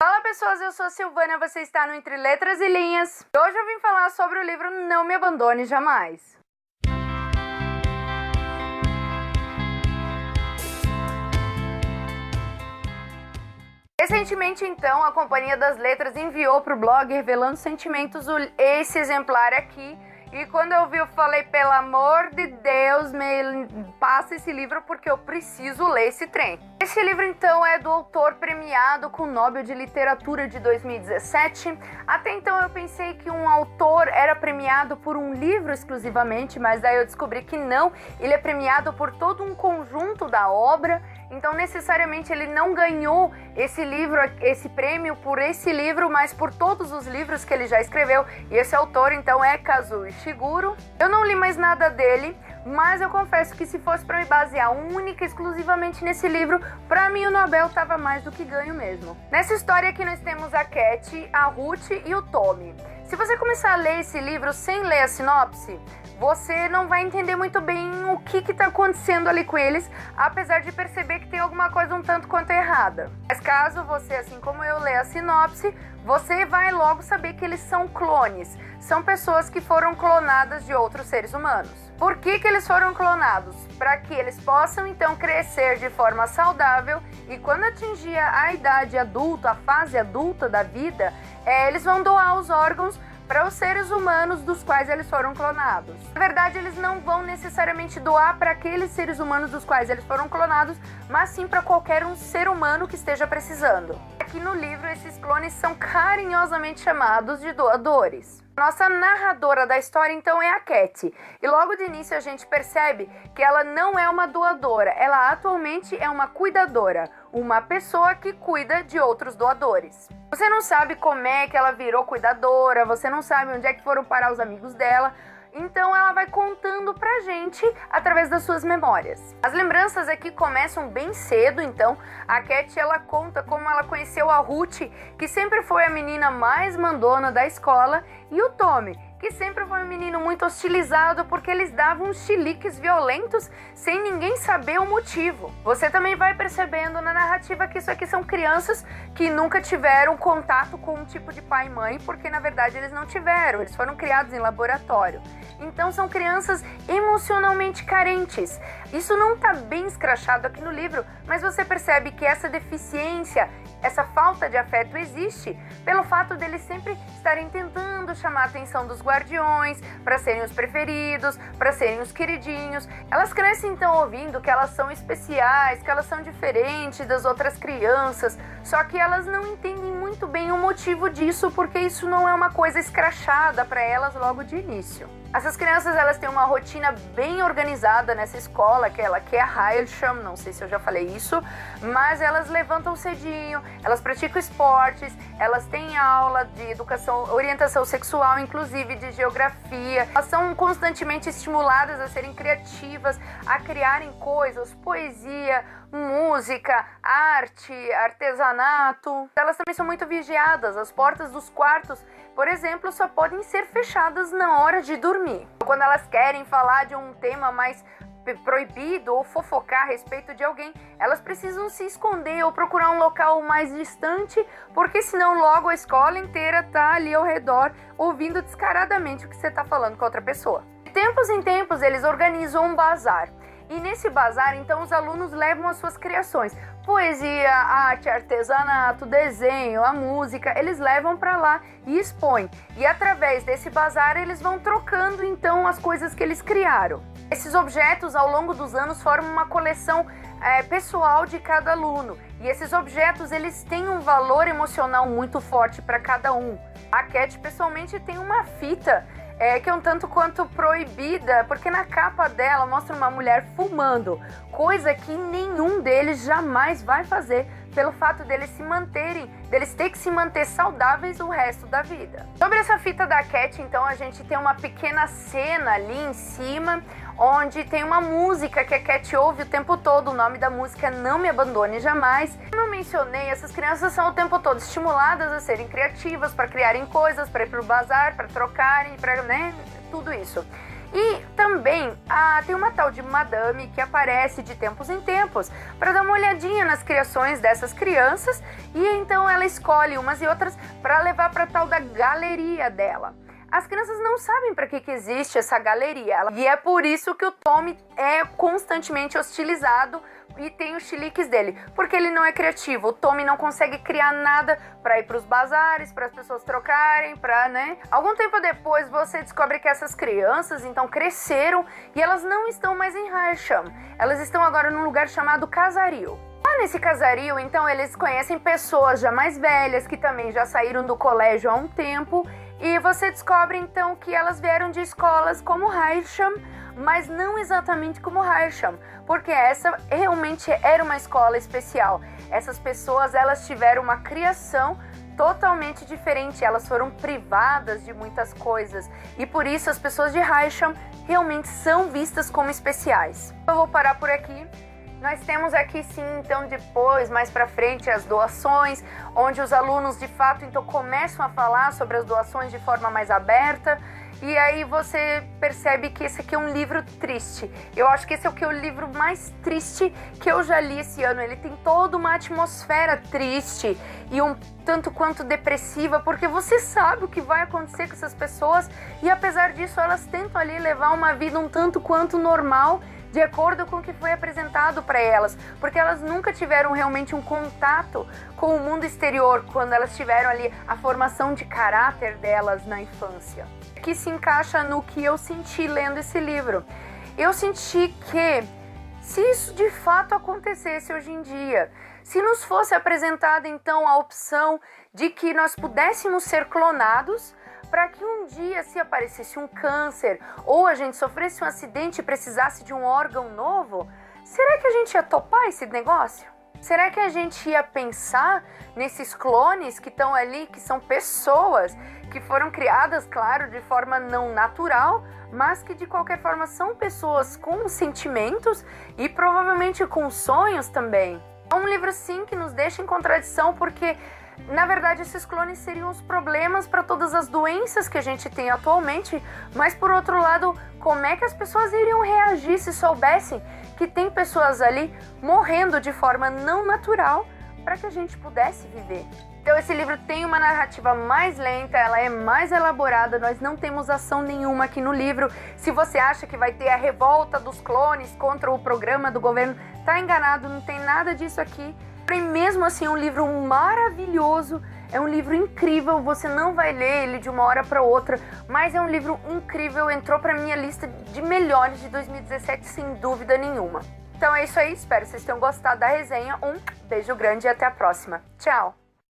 Fala pessoas, eu sou a Silvana, você está no Entre Letras e Linhas. Hoje eu vim falar sobre o livro Não Me Abandone Jamais. Recentemente, então, a Companhia das Letras enviou para o blog Revelando Sentimentos esse exemplar aqui. E quando eu vi, eu falei, pelo amor de Deus, me passa esse livro porque eu preciso ler esse trem. Esse livro, então, é do autor premiado com o Nobel de Literatura de 2017. Até então eu pensei que um autor era premiado por um livro exclusivamente, mas daí eu descobri que não. Ele é premiado por todo um conjunto da obra. Então, necessariamente, ele não ganhou esse livro, esse prêmio por esse livro, mas por todos os livros que ele já escreveu. E esse autor, então, é Kazuo Ishiguro. Eu não li mais nada dele, mas eu confesso que se fosse para me basear única e exclusivamente nesse livro, para mim o Nobel estava mais do que ganho mesmo. Nessa história aqui nós temos a Cat, a Ruth e o Tommy. Se você começar a ler esse livro sem ler a sinopse, você não vai entender muito bem o que está acontecendo ali com eles, apesar de perceber que tem alguma coisa um tanto quanto errada. Mas caso você, assim como eu, lê a sinopse, você vai logo saber que eles são clones. São pessoas que foram clonadas de outros seres humanos. Por que eles foram clonados? Para que eles possam, então, crescer de forma saudável e quando atingir a idade adulta, a fase adulta da vida, eles vão doar os órgãos para os seres humanos dos quais eles foram clonados. Na verdade, eles não vão necessariamente doar para aqueles seres humanos dos quais eles foram clonados, mas sim para qualquer um ser humano que esteja precisando. Aqui no livro, esses clones são carinhosamente chamados de doadores. Nossa narradora da história, então, é a Cat. E logo de início a gente percebe que ela não é uma doadora, ela atualmente é uma cuidadora, uma pessoa que cuida de outros doadores. Você não sabe como é que ela virou cuidadora, você não sabe onde é que foram parar os amigos dela, então ela vai contando pra gente através das suas memórias. As lembranças aqui começam bem cedo, então a Cat ela conta como ela conheceu a Ruth, que sempre foi a menina mais mandona da escola, e o Tommy, que sempre foi um menino muito hostilizado porque eles davam uns chiliques violentos sem ninguém saber o motivo. Você também vai percebendo na narrativa que isso aqui são crianças que nunca tiveram contato com um tipo de pai e mãe, porque na verdade eles não tiveram, eles foram criados em laboratório. Então são crianças emocionalmente carentes. Isso não está bem escrachado aqui no livro, mas você percebe que essa deficiência, essa falta de afeto existe pelo fato deles sempre estarem tentando chamar a atenção dos guardiões, para serem os preferidos, para serem os queridinhos. Elas crescem então ouvindo que elas são especiais, que elas são diferentes das outras crianças, só que elas não entendem muito bem o motivo disso, porque isso não é uma coisa escrachada para elas logo de início. Essas crianças, elas têm uma rotina bem organizada nessa escola, que é a Heilsham, não sei se eu já falei isso, mas elas levantam cedinho, elas praticam esportes, elas têm aula de educação, orientação sexual, inclusive de geografia. Elas são constantemente estimuladas a serem criativas, a criarem coisas, poesia, música, arte, artesanato. Elas também são muito vigiadas, as portas dos quartos, por exemplo, só podem ser fechadas na hora de dormir. Quando elas querem falar de um tema mais proibido ou fofocar a respeito de alguém, elas precisam se esconder ou procurar um local mais distante, porque senão logo a escola inteira tá ali ao redor ouvindo descaradamente o que você está falando com a outra pessoa. De tempos em tempos eles organizam um bazar. E nesse bazar, então, os alunos levam as suas criações. Poesia, arte, artesanato, desenho, a música, eles levam para lá e expõem. E através desse bazar, eles vão trocando, então, as coisas que eles criaram. Esses objetos, ao longo dos anos, formam uma coleção pessoal de cada aluno. E esses objetos, eles têm um valor emocional muito forte para cada um. A Cat, pessoalmente, tem uma fita que é um tanto quanto proibida, porque na capa dela mostra uma mulher fumando, coisa que nenhum deles jamais vai fazer, pelo fato deles ter que se manter saudáveis o resto da vida. Sobre essa fita da Cat, então, a gente tem uma pequena cena ali em cima, onde tem uma música que a Cat ouve o tempo todo. O nome da música é Não Me Abandone Jamais. Como eu mencionei, essas crianças são o tempo todo estimuladas a serem criativas, para criarem coisas, para ir pro bazar, para trocarem, para, tudo isso. E também tem uma tal de madame que aparece de tempos em tempos para dar uma olhadinha nas criações dessas crianças, e então ela escolhe umas e outras para levar para tal da galeria dela. As crianças não sabem para que existe essa galeria, e é por isso que o Tommy é constantemente hostilizado e tem os chiliques dele, porque ele não é criativo. O Tommy não consegue criar nada para ir para os bazares, para as pessoas trocarem, Algum tempo depois você descobre que essas crianças então cresceram e elas não estão mais em Hersham. Elas estão agora num lugar chamado Casario. Lá nesse casario, então, eles conhecem pessoas já mais velhas que também já saíram do colégio há um tempo, e você descobre então que elas vieram de escolas como Hersham, mas não exatamente como Hersham, porque essa realmente era uma escola especial. Essas pessoas, elas tiveram uma criação totalmente diferente, elas foram privadas de muitas coisas, e por isso as pessoas de Hersham realmente são vistas como especiais. Eu vou parar por aqui. Nós temos aqui sim, então, depois, mais pra frente, as doações, onde os alunos de fato então começam a falar sobre as doações de forma mais aberta. E aí você percebe que esse aqui é um livro triste. Eu acho que esse é o livro mais triste que eu já li esse ano. Ele tem toda uma atmosfera triste e um tanto quanto depressiva, porque você sabe o que vai acontecer com essas pessoas, e apesar disso elas tentam ali levar uma vida um tanto quanto normal, de acordo com o que foi apresentado para elas, porque elas nunca tiveram realmente um contato com o mundo exterior quando elas tiveram ali a formação de caráter delas na infância. Que se encaixa no que eu senti lendo esse livro. Eu senti que, se isso de fato acontecesse hoje em dia, se nos fosse apresentada então a opção de que nós pudéssemos ser clonados, para que um dia, se aparecesse um câncer ou a gente sofresse um acidente e precisasse de um órgão novo, será que a gente ia topar esse negócio? Será que a gente ia pensar nesses clones que estão ali, que são pessoas que foram criadas, claro, de forma não natural, mas que de qualquer forma são pessoas com sentimentos e provavelmente com sonhos também? É um livro sim que nos deixa em contradição, porque na verdade esses clones seriam os problemas para todas as doenças que a gente tem atualmente, mas por outro lado, como é que as pessoas iriam reagir se soubessem que tem pessoas ali morrendo de forma não natural para que a gente pudesse viver? Então esse livro tem uma narrativa mais lenta, ela é mais elaborada, nós não temos ação nenhuma aqui no livro. Se você acha que vai ter a revolta dos clones contra o programa do governo, tá enganado, não tem nada disso aqui. E mesmo assim é um livro maravilhoso, é um livro incrível, você não vai ler ele de uma hora para outra, mas é um livro incrível, entrou para minha lista de melhores de 2017 sem dúvida nenhuma. Então é isso aí, espero que vocês tenham gostado da resenha, um beijo grande e até a próxima. Tchau!